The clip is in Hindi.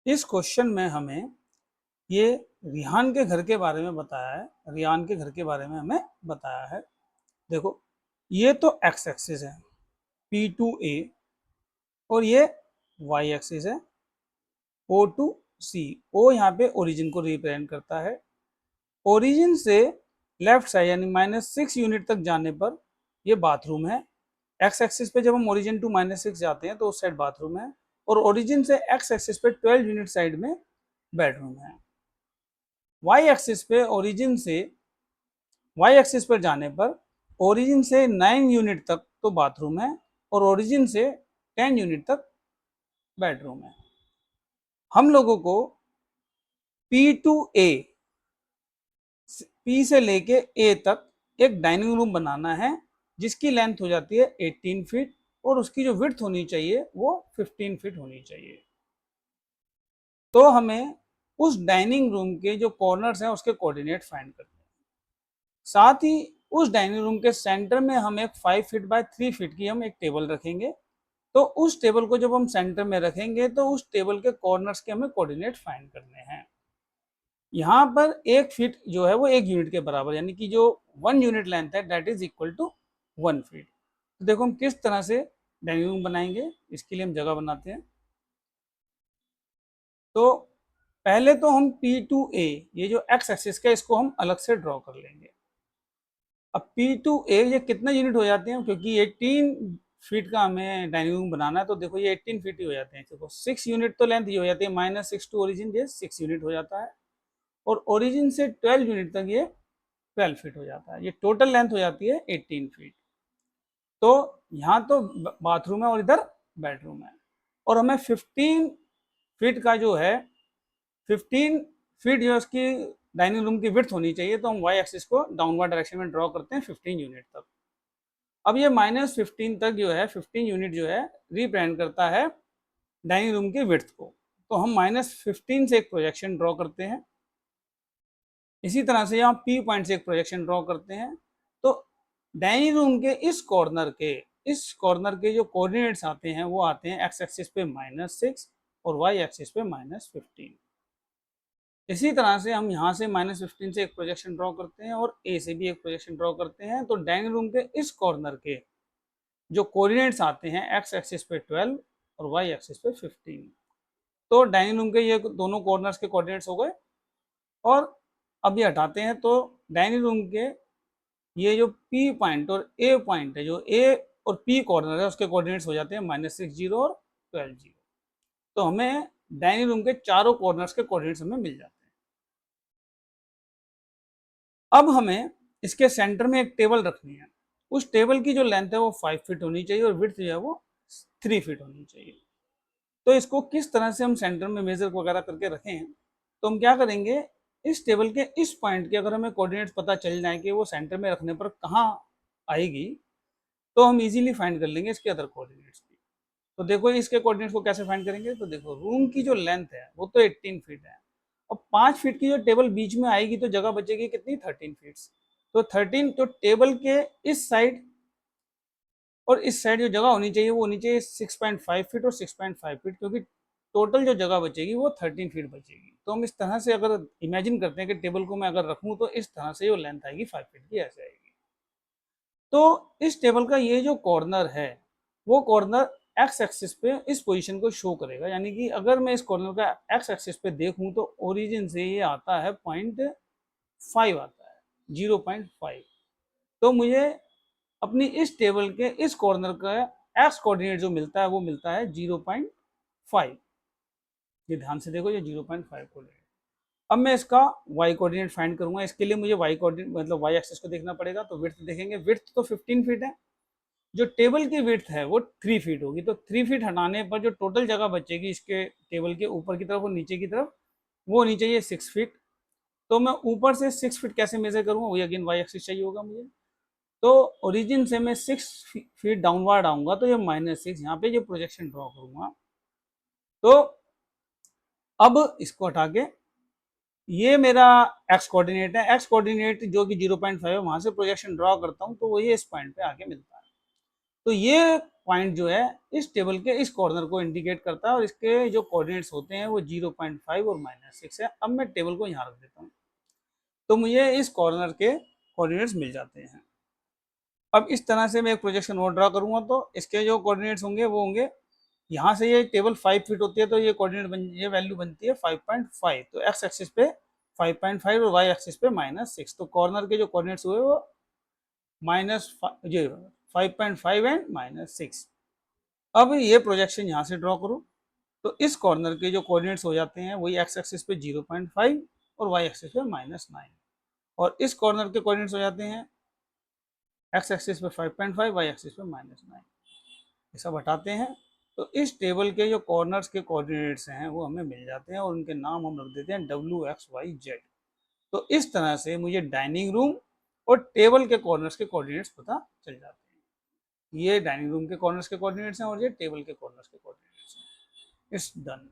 इस क्वेश्चन में हमें ये रिहान के घर के बारे में बताया है। रिहान के घर के बारे में हमें बताया है। देखो, ये तो एक्स एक्सिस है P2A और ये वाई एक्सिस है O2C। O यहाँ पे ओरिजिन को रिप्रेजेंट करता है। ओरिजिन से लेफ्ट साइड यानी -6 यूनिट तक जाने पर ये बाथरूम है। एक्स एक्सिस पे जब हम ओरिजिन टू -6 जाते हैं तो उस साइड बाथरूम है, और ओरिजिन से एक्स एक्सिस पे 12 यूनिट साइड में बेडरूम है। वाई एक्सिस पे ओरिजिन से वाई एक्सिस पर जाने पर ओरिजिन से 9 यूनिट तक तो बाथरूम है, और ओरिजिन से 10 यूनिट तक बेडरूम है। हम लोगों को P2A, P से लेके A तक एक डाइनिंग रूम बनाना है जिसकी लेंथ हो जाती है 18 फीट और उसकी जो विड्थ होनी चाहिए वो 15 फीट होनी चाहिए। तो हमें उस डाइनिंग रूम के जो कॉर्नर्स हैं उसके कोऑर्डिनेट फाइंड करने हैं। साथ ही उस डाइनिंग रूम के सेंटर में हम एक 5 फीट बाय 3 फीट की हम एक टेबल रखेंगे। तो उस टेबल को जब हम सेंटर में रखेंगे तो उस टेबल के कॉर्नर्स के हमें कोऑर्डिनेट फाइंड करने हैं। यहाँ पर 1 फीट जो है वो 1 यूनिट के बराबर, यानी कि जो 1 यूनिट लेंथ है that is equal to 1 feet. तो देखो हम किस तरह से डाइनिंग रूम बनाएंगे, इसके लिए हम जगह बनाते हैं। तो पहले तो हम P2A, ये जो एक्स एक्सिस का, इसको हम अलग से ड्रॉ कर लेंगे। अब P2A ये कितना यूनिट हो जाते हैं, क्योंकि 18 फीट का हमें डाइनिंग रूम बनाना है तो देखो ये 18 फीट ही हो जाते हैं। देखो 6 यूनिट तो लेंथ ही हो जाती है, -6 टू ओरिजिन ये 6 यूनिट हो जाता है, और ओरिजिन से 12 यूनिट तक ये 12 फीट हो जाता है। ये टोटल लेंथ हो जाती है 18 फीट। तो यहाँ तो बाथरूम है और इधर बेडरूम है, और हमें 15 फीट का जो है 15 फीट जो उसकी डाइनिंग रूम की विड्थ होनी चाहिए। तो हम वाई एक्सिस को डाउनवर्ड डायरेक्शन में ड्रॉ करते हैं 15 यूनिट तक। अब ये -15 तक जो है 15 यूनिट जो है रिप्रेजेंट करता है डाइनिंग रूम की विड्थ को। तो हम -15 से एक प्रोजेक्शन ड्रॉ करते हैं। इसी तरह से यहाँ P पॉइंट से एक प्रोजेक्शन ड्रॉ करते हैं। तो डाइनिंग रूम के इस कॉर्नर के जो कोऑर्डिनेट्स आते हैं वो आते हैं एक्स एक्सिस पे -6 और वाई एक्सिस पे -15। इसी तरह से हम यहाँ से -15 से एक प्रोजेक्शन ड्रॉ करते हैं और ए से भी एक प्रोजेक्शन ड्रॉ करते हैं। तो डाइनिंग रूम के इस कॉर्नर के जो कोऑर्डिनेट्स आते हैं एक्स एक्सिस पे 12 और वाई एक्सिस पे 15। तो डाइनिंग रूम के ये दोनों कॉर्नर्स के कोऑर्डिनेट्स हो गए। और अब ये हटाते हैं तो डाइनिंग रूम के ये जो P पॉइंट और A पॉइंट है, जो A और P कॉर्नर है उसके कोऑर्डिनेट्स हो जाते हैं -6 0 और 12 0। तो हमें डाइनिंग रूम के चारों कॉर्नर्स के कोऑर्डिनेट्स हमें मिल जाते हैं। अब हमें इसके सेंटर में एक टेबल रखनी है। उस टेबल की जो लेंथ है वो 5 फीट होनी चाहिए और विड्थ जो है वो 3 फीट होनी चाहिए। तो इसको किस तरह से हम सेंटर में मेजर वगैरह करके रखें, तो हम क्या करेंगे, इस टेबल के इस पॉइंट के अगर हमें कोऑर्डिनेट्स पता चल जाए कि वो सेंटर में रखने पर कहाँ आएगी, तो हम इजीली फाइंड कर लेंगे इसके अदर कोऑर्डिनेट्स भी। तो देखो इसके कोऑर्डिनेट्स को कैसे फाइंड करेंगे, तो देखो रूम की जो लेंथ है वो तो 18 फीट है। अब 5 फीट की जो टेबल बीच में आएगी तो जगह बचेगी कितनी, 13 फीट। तो 13 तो टेबल के इस साइड और इस साइड जो जगह होनी चाहिए वो होनी चाहिए 6.5 फीट और 6.5 फीट, क्योंकि टोटल जो जगह बचेगी वो 13 फीट बचेगी। तो हम इस तरह से अगर इमेजिन करते हैं कि टेबल को मैं अगर रखूँ तो इस तरह से जो लेंथ आएगी 5 फीट की ऐसे आएगी। तो इस टेबल का ये जो कॉर्नर है वो कॉर्नर एक्स एक्सिस पे इस पोजीशन को शो करेगा, यानी कि अगर मैं इस कॉर्नर का एक्स एक्सिस पे देखूं तो ओरिजिन से ये आता है 0.5 आता है, 0.5। तो मुझे अपनी इस टेबल के इस कॉर्नर का एक्स कोऑर्डिनेट जो मिलता है वो मिलता है 0.5। ये ध्यान से देखो, ये 0.5 कोऑर्डिनेट। अब मैं इसका वाई कोऑर्डिनेट फाइंड करूंगा। इसके लिए मुझे वाई कोऑर्डिनेट मतलब वाई एक्सिस को देखना पड़ेगा। तो विड्थ देखेंगे, विड्थ तो 15 फीट है, जो टेबल की विड्थ है वो 3 फीट होगी। तो 3 फीट हटाने पर जो टोटल जगह बचेगी इसके टेबल के ऊपर की तरफ और नीचे की तरफ वो होनी चाहिए 6 फीट। तो मैं ऊपर से 6 फीट कैसे मेजर करूंगा, वही अगेन वाई एक्सिस चाहिए होगा मुझे। तो ओरिजिन से मैं 6 फीट डाउनवर्ड आऊंगा तो ये -6 यहाँ पे जो प्रोजेक्शन ड्रॉ करूंगा। तो अब इसको हटा के ये मेरा एक्स कोऑर्डिनेट है, एक्स कोऑर्डिनेट जो कि 0.5 है, वहां से प्रोजेक्शन ड्रॉ करता हूँ तो वो ये इस पॉइंट पे आके मिलता है। तो ये पॉइंट जो है इस टेबल के इस कॉर्नर को इंडिकेट करता है और इसके जो कोऑर्डिनेट्स होते हैं वो 0.5 और -6 है। अब मैं टेबल को यहाँ रख देता हूँ, तो मुझे इस कॉर्नर के कोऑर्डिनेट्स मिल जाते हैं। अब इस तरह से मैं एक प्रोजेक्शन और ड्रा करूंगा तो इसके जो कोऑर्डिनेट्स होंगे वो होंगे, यहाँ से ये टेबल 5 फीट होती है तो ये कोऑर्डिनेट ये वैल्यू बनती है 5.5, तो एक्स एक्सिस पे 5.5 और वाई एक्सिस पे -6, तो कॉर्नर के जो कोऑर्डिनेट्स हुए वो -5.5 एंड -6। अब ये प्रोजेक्शन यहाँ से ड्रॉ करूँ तो इस कॉर्नर के जो कोऑर्डिनेट्स हो जाते हैं वही एक्स एक्सिस पे 0.5 और वाई एक्सिस पे -9, और इस कॉर्नर के कोऑर्डिनेट्स हो जाते हैं एक्स एक्सिस पे 5.5, वाई एक्सिस पे -9। ये सब हटाते हैं तो इस टेबल के जो कॉर्नर्स के कोऑर्डिनेट्स हैं वो हमें मिल जाते हैं और उनके नाम हम रख देते हैं WXYZ। तो इस तरह से मुझे डाइनिंग रूम और टेबल के कॉर्नर्स के कोऑर्डिनेट्स पता चल जाते हैं। ये डाइनिंग रूम के कॉर्नर्स के कोऑर्डिनेट्स हैं और ये टेबल के कॉर्नर्स के कोऑर्डिनेट्स हैं। It's done.